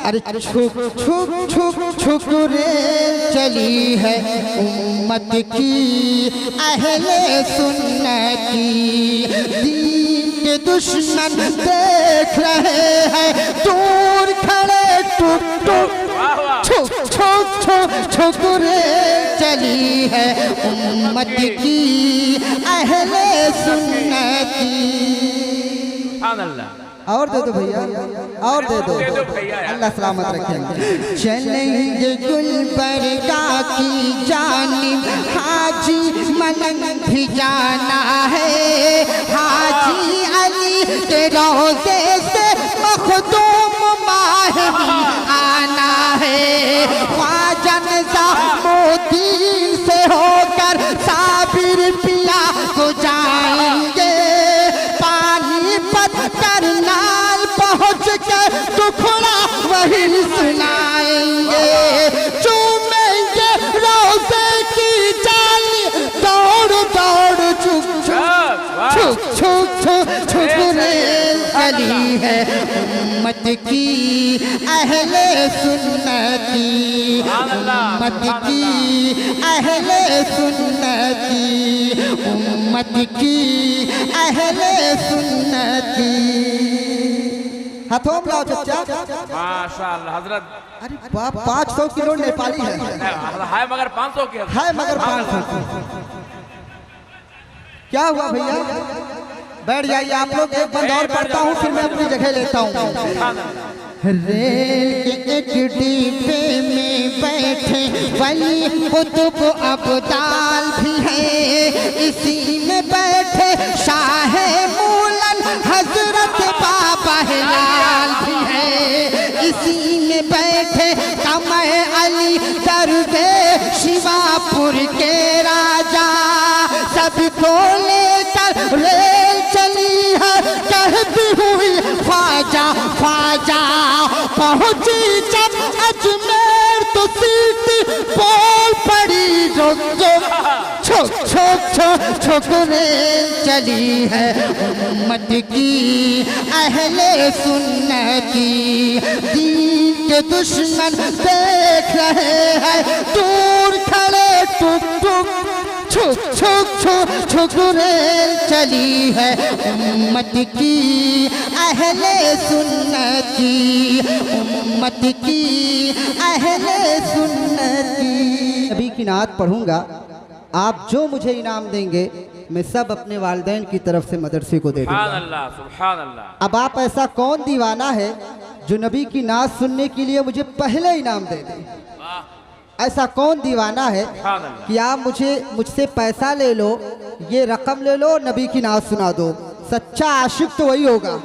अरे छुक छुक छुक छुक रे चली है उम्मत की अहले सुन्नत की। दीन के दुश्मन देख रहे हैं दूर खड़े टुक टुक छुक छुक छुक छुक रे चली है उम्मत की अहले सुन्नत की। और दे दो भैया, और दे दो, अल्लाह सलामत रखेंगे। चलेंगे गुलबर्गा की जानिब हाजी मलंग भी जाना है। हाजी अली के रोज़े से मखदूम माहिर आना है। ख्वाजा निज़ामुद्दीन से होकर साबिर पिया को जाएंगे। पानीपत करनाल पहुँच कर टुकड़ा वही सुनाएंगे। चूमेंगे रोज़े की जाली दौड़ दौड़ छुक छुक छुक छुक छुक रे चली है उम्मत की अहले सुन्नत की। उम्मत की अहले सुन्नत की। उम्मत की अहले सुन्नत की। हाथों में लाओ चचा। माशाअल्लाह हजरत। अरे बाप 500 किलो नेपाली है मगर 500 की है मगर 500 क्या हुआ भैया? बैठ जाइए आप लोग, एक बंद और पढ़ता हूँ फिर मैं अपनी जगह लेता हूँ। रेल के एक डिब्बे में बैठे वली कुतुब अब्दाल भी है। इसी में बैठे शाह मूलन हजरत बाबा हिलाल भी है। इसी में बैठे कमर अली दरवे शिवापुर के राजा। सबको लेकर रेल चली है कहती हुई ख्वाजा ख्वाजा। पहुंची जब अजमेर तो सीटी बोल पड़ी रुक रुक छुक छुक छुक छुक रेल चली है उम्मत की अहले सुन्नत की। दीन के दुश्मन देख रहे हैं दूर खड़े टुक टुक छुक छुक छुक छुक रेल चली है उम्मत की अहले सुन्नत की। उम्मत की अहले सुन्नत की। नबी की नात पढ़ूंगा, आप जो मुझे इनाम देंगे मैं सब अपने वालिदैन की तरफ से मदरसे को दे दूंगा। सुभान अल्लाह। अब आप ऐसा कौन दीवाना है जो नबी की नात सुनने के लिए मुझे पहले इनाम दे दे? ऐसा कौन दीवाना है कि आप मुझसे पैसा ले लो, ये रकम ले लो, नबी की नात सुना दो? सच्चा आशिक तो वही होगा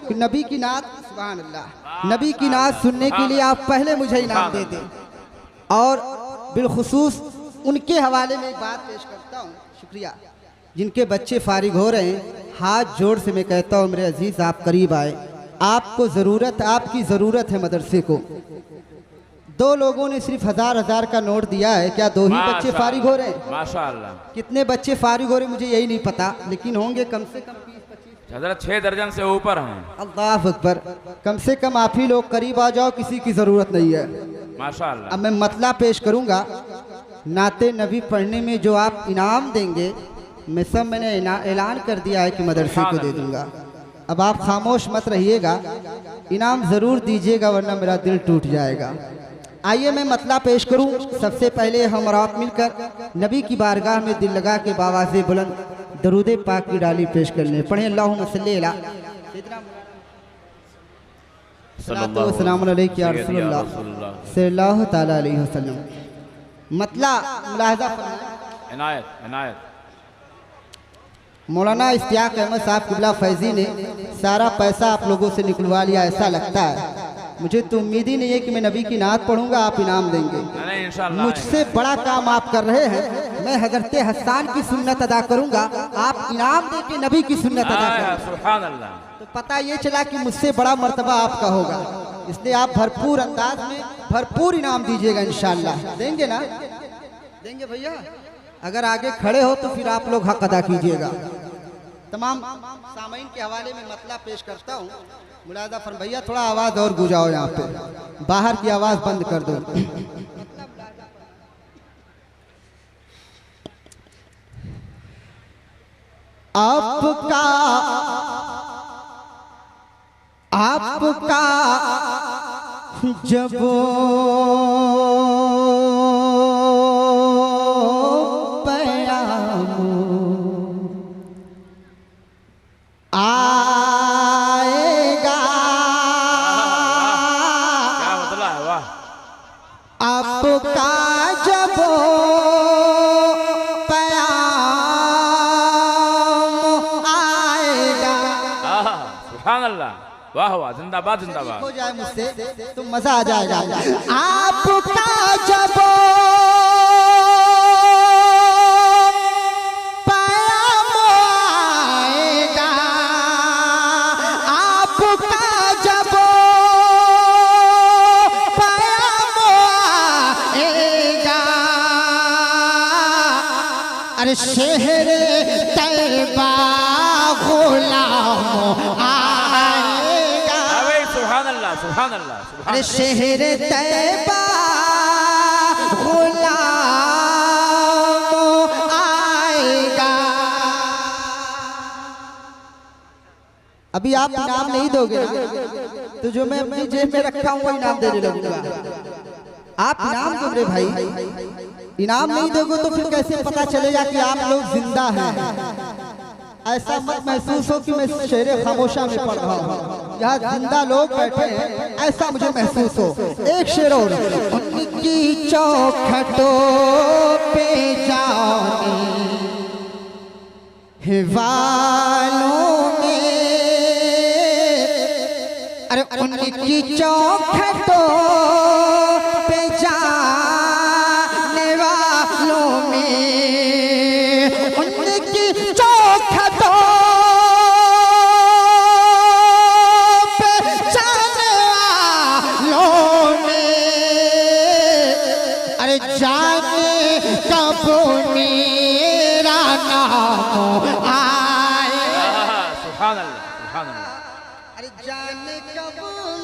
कि नबी की नात, सुभान अल्लाह, नबी की नात सुनने के लिए आप पहले मुझे इनाम दे दें। और बिलखुसूस उनके हवाले में एक बात पेश करता हूँ, शुक्रिया। जिनके बच्चे फारिग हो रहे हैं, हाथ जोड़ से मैं कहता हूँ मेरे अजीज आप करीब आए, आपको ज़रूरत, आपकी ज़रूरत है मदरसे को। 2 लोगों ने सिर्फ 1000 का नोट दिया है, क्या 2 ही बच्चे फारिग हो रहे हैं? माशाअल्लाह। कितने बच्चे फारिग हो रहे मुझे यही नहीं पता, लेकिन होंगे कम से कम 20-25। हजरत 6 दर्जन से ऊपर हैं। अल्लाह अकबर। कम से कम आप ही लोग करीब आ जाओ, किसी की ज़रूरत नहीं है। माशाअल्लाह। अब मैं मतला पेश करूंगा। नाते नबी पढ़ने में जो आप इनाम देंगे मैं सब मैंने ऐलान कर दिया है कि मदरसे को दे दूंगा। अब आप खामोश मत रहिएगा, इनाम ज़रूर दीजिएगा वरना मेरा दिल टूट जाएगा। आइए मैं मतला पेश करूं। सबसे पहले हम और आप मिलकर नबी की बारगाह में दिल लगा के बावाज़े बुलंद दरूदे पाक की डाली पेश कर लें। पढ़ें अल्लाहुम्मा सल्ली अला सल्लल्लाहु अलैहि वसल्लम। मतला मुलाहज़ा फरमाएं। इनायत इनायत। मौलाना इश्तियाक अहमद साहब क़िबला फैज़ी ने सारा पैसा आप लोगों से निकलवा लिया, ऐसा लगता है। मुझे तो उम्मीद ही नहीं है कि मैं नबी की नात पढ़ूंगा आप इनाम देंगे। मुझसे बड़ा काम आप कर रहे हैं। मैं हज़रत हसन की सुन्नत अदा करूंगा, आप इनाम दे के नबी की सुन्नत अदा करेंगे। सुभान अल्लाह। तो पता ये चला कि मुझसे बड़ा मर्तबा आपका होगा, इसलिए आप भरपूर अंदाज में भरपूर इनाम दीजिएगा इंशाअल्लाह। देंगे ना? देंगे भैया? अगर आगे खड़े हो तो फिर आप लोग हक अदा कीजिएगा। तमाम सामीन के हवाले में मतला पेश करता हूँ। मुलादा फरमाइए, भैया थोड़ा आवाज़ और गुजाओ यहाँ पे। बाहर की आवाज बंद कर दो। आपका जब पैगाम आएगा, क्या मतलब है? वाह, आपका जब पैगाम आएगा। सुभान अल्लाह, वाह वाह, जिंदाबाद जिंदाबाद। हो जाए मुझसे तो मजा आ जाएगा। आपका जब पैगाम आएगा, आपका जब पैगाम आएगा, अरे शहर तैयबा गुलाम आएगा। सुभान अल्लाह, सुभान अल्लाह, सुभान अरे शहर तैयबा गुलाम आएगा। अभी आप इनाम नहीं दोगे ना, तो जो मैं अपनी जेब में रखा हूँ वो इनाम देने लगूंगा। आप इनाम दोगे भाई, इनाम नहीं दोगे तो फिर कैसे पता चलेगा कि आप लोग जिंदा हैं। ऐसा मत महसूस हो कि मैं शेरे खामोशा में पढ़ रहा हूँ, यहाँ जिंदा लोग बैठे हैं, ऐसा मुझे महसूस हो। एक शेर और, उनकी चौखटों पे जाने वालों में, अरे उनकी चौखटों पे जाने वालों में, उनकी चौखटों पे जाने वालों में, अरे जाने कब मेरा नाम आए। सुभान अल्लाह, सुभान अल्लाह। अरे जाने कब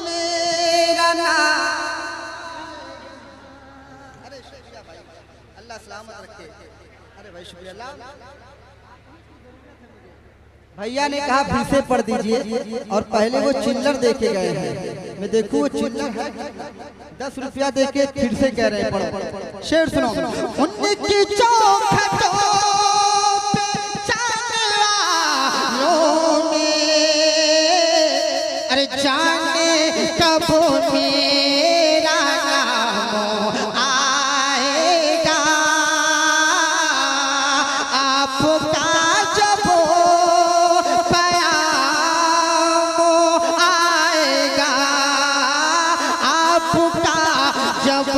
मेरा नाम। अरे शुक्रिया भाई, अल्लाह सलामत रखे। अरे भाई शुक्रिया। भैया ने कहा फीसे पढ़ दीजिए, और पहले वो चिल्लर देके गए हैं। मैं देखूं वो चिल्लर है, 10 रुपया देके फिर से कह रहे हैं पढ़ो। शेर सुनो, उनकी चौखटों पे जाने वालों में, अरे जाने कब मेरा नाम आएगा, आपका जब पैगाम आएगा, आपका जब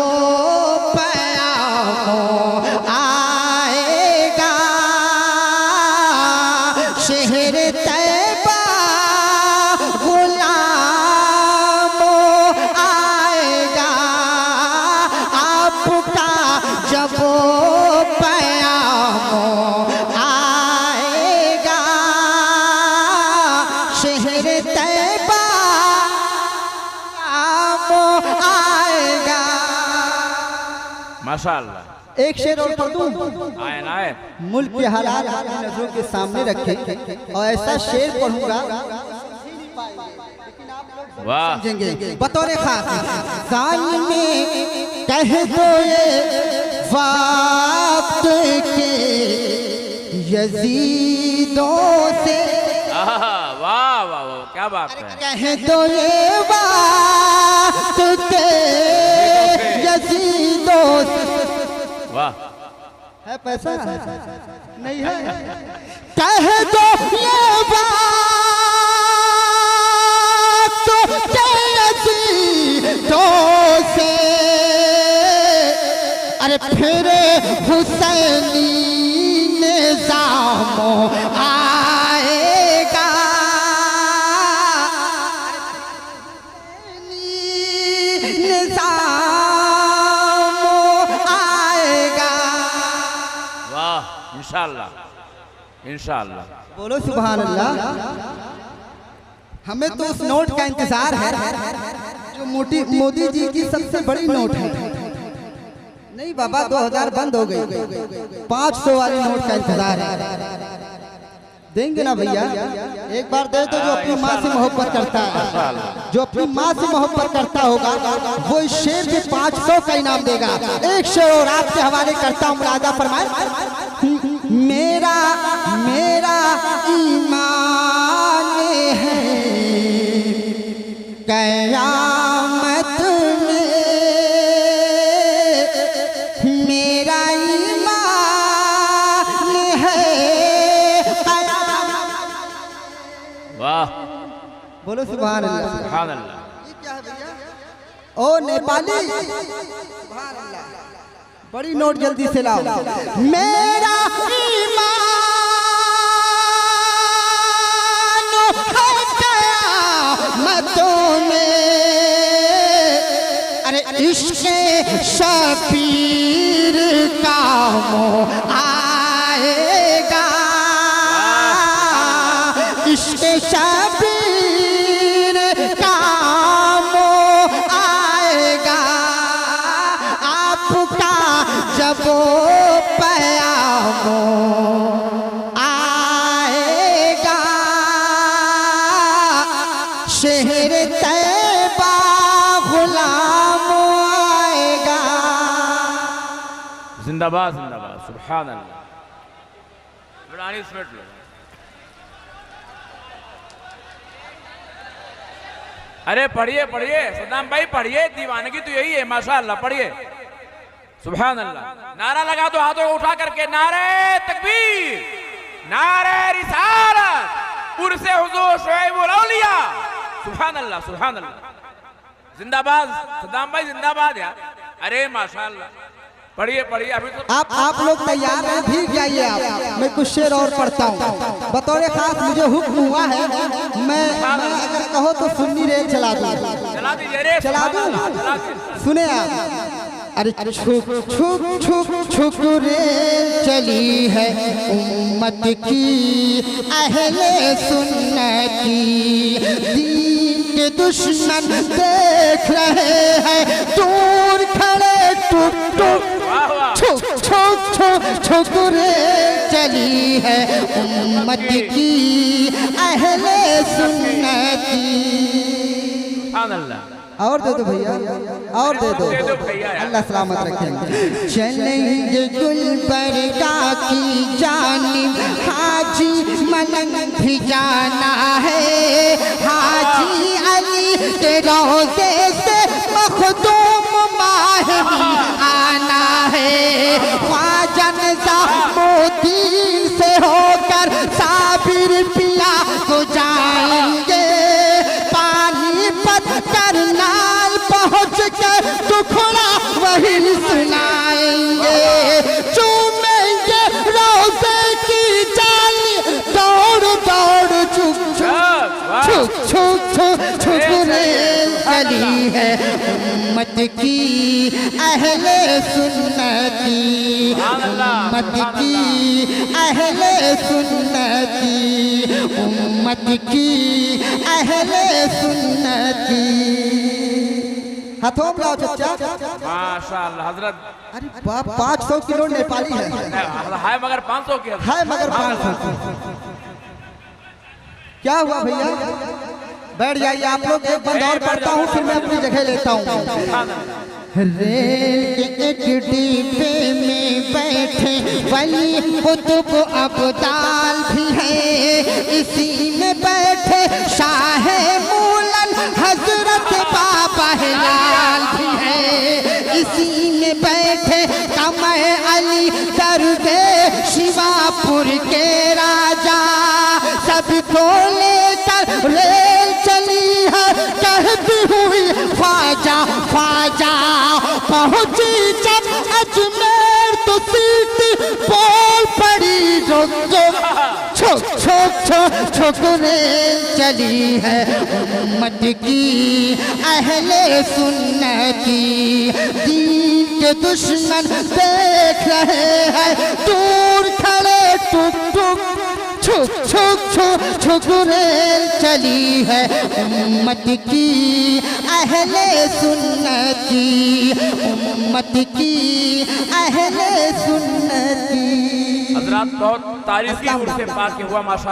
पैगाम आएगा, शहर तैयबा गुलाम आएगा, आपका जब पैगाम आएगा, शहर तैयबा आएगा। माशाअल्लाह। एक शेर और पढ़ दूं। Ion ion. मुल्क के हालात अपनी नजरों के सामने रखे, और ऐसा शेर पढ़ूंगा वाह, समझेंगे बतौर खास। साल में कह दो ये वक्त के यजीदों से, वाह वाह वाह, क्या बात है। कह दो ये वक्त के यजीदों से। वाह, है पैसा नहीं है, कह दो ये बात के यजीदों से, अरे फिर हुसैनी निज़ाम आएगा, निज़ाम आएगा। वाह, इंशाअल्लाह, इंशाअल्लाह। बोलो सुभान अल्लाह। हमें तो उस नोट का इंतजार है जो जो मोदी जी की सबसे बड़ी नोट है। नहीं बाबा 2000 बंद हो गई, 500 वाली नोट का इंतजार है। देंगे ना भैया, एक बार दे तो जो अपनी माँ से मोहब्बत करता है, जो अपनी माँ से मोहब्बत करता होगा वो इस शेर के 500 का इनाम देगा। एक शेर और आपके हवाले करता हूँ, मुलाजा फरमाए। मेरा मेरा ईमान है कयामत में, मेरा ईमान है कयामत। वाह, बोलो सुभान अल्लाह। सुभान अल्लाह। ये क्या है भैया? ओ नेपाली, सुभान अल्लाह। बड़ी नोट जल्दी से लाओ। मेरा ईमान है कयामतों में, अरे इश्क़ शबीर कामों आएगा, इश्क़ शबीर कामों आएगा। आपका जब पयामो आएगा, शहर तैबा गुलामो आएगा। जिंदाबाद जिंदाबाद, सुभान अल्लाह। Minute low. अरे पढ़िए पढ़िए सद्दाम भाई, पढ़िए, दीवानगी तो यही है माशाअल्लाह, पढ़िए। सुभान अल्लाह। नारा लगा दो हाथों को उठा करके, नारे तकबीर, नारे रिसालत, उर्से हुजूर शुएबुल औलिया। सुभान अल्लाह सुभान अल्लाह। जिंदाबाद सद्दाम भाई, जिंदाबाद यार। अरे माशाअल्लाह, पढ़िए पढ़िए। अभी तो आप लोग तैयार हैं? भीग जाइए आप। मैं कुछ शेर और पढ़ता हूँ। बतौर खास मुझे हुक्म हुआ है, मैं अगर कहो तो सुन्नी रेल चला दूँ। चला दीजिए रे, चला दूँ? सुने आप। अरे छुक छुक छुक छुक रेल चली है उम्मत की, अहले सुन्नत की। दीन के दुश्मन देख रहे हैं दूर खड़े, टुक टुक छुक छुक छुक छुक रेल चली है उम्मत की, अहले सुन्नत की। सुभान अल्लाह। और दे दो भैया, और दे दो, अल्लाह सलामत रखें। चलेंगे गुलबर्गा की जानिब, हाजी मलंग भी जाना है। हाजी अली के रोज़े से मखदूम माही आना है। ख्वाजा निज़ामुद्दीन से होकर साबिर पिया को जाएंगे। पानीपत करनाल पहुँच के टुकड़ा वही सुनाएंगे। चूमेंगे रोज़े की जाली, दौड़ दौड़ छुक छुक छुक छुक छुक रेल चली है उम्मत की, अहले सुन्नती। उम्मत की अहले सुन्नती, उम्मत की अहले सुन्नती। हाथों में लाओ चचा। माशाअल्लाह हजरत। अरे बाप, 500 किलो नेपाली है मगर 500 की है, मगर 500। क्या हुआ भैया? बैठ जाइए आप लोग, एक बंद और पढ़ता हूँ फिर मैं अपनी जगह लेता हूँ। रेल के एक डिब्बे में बैठे वली कुतुब अब्दाल भी है। इसी में बैठे शाह मूलन हजरत बाबा हिलाल भी है। इसी में बैठे कमर अली दर्दे शिवापुर के राजा। सबको लेकर रेल चली है कहती हुई ख्वाजा ख्वाजा। पहुंची जब अजमेर तो सीटी बोल पड़ी रुक रुक। छुक छुक छुक छुक रेल चली है उम्मत की, अहले सुन्नती। दीन के दुश्मन देख रहे हैं दूर खड़े, टुक टुक छुक छुक छुक छुक रेल चली है उम्मत की, अहले सुन्नत की उम्मत की अहले सुन्नत की। हजरात बहुत तारीफ की उर्स पाक हुआ माशा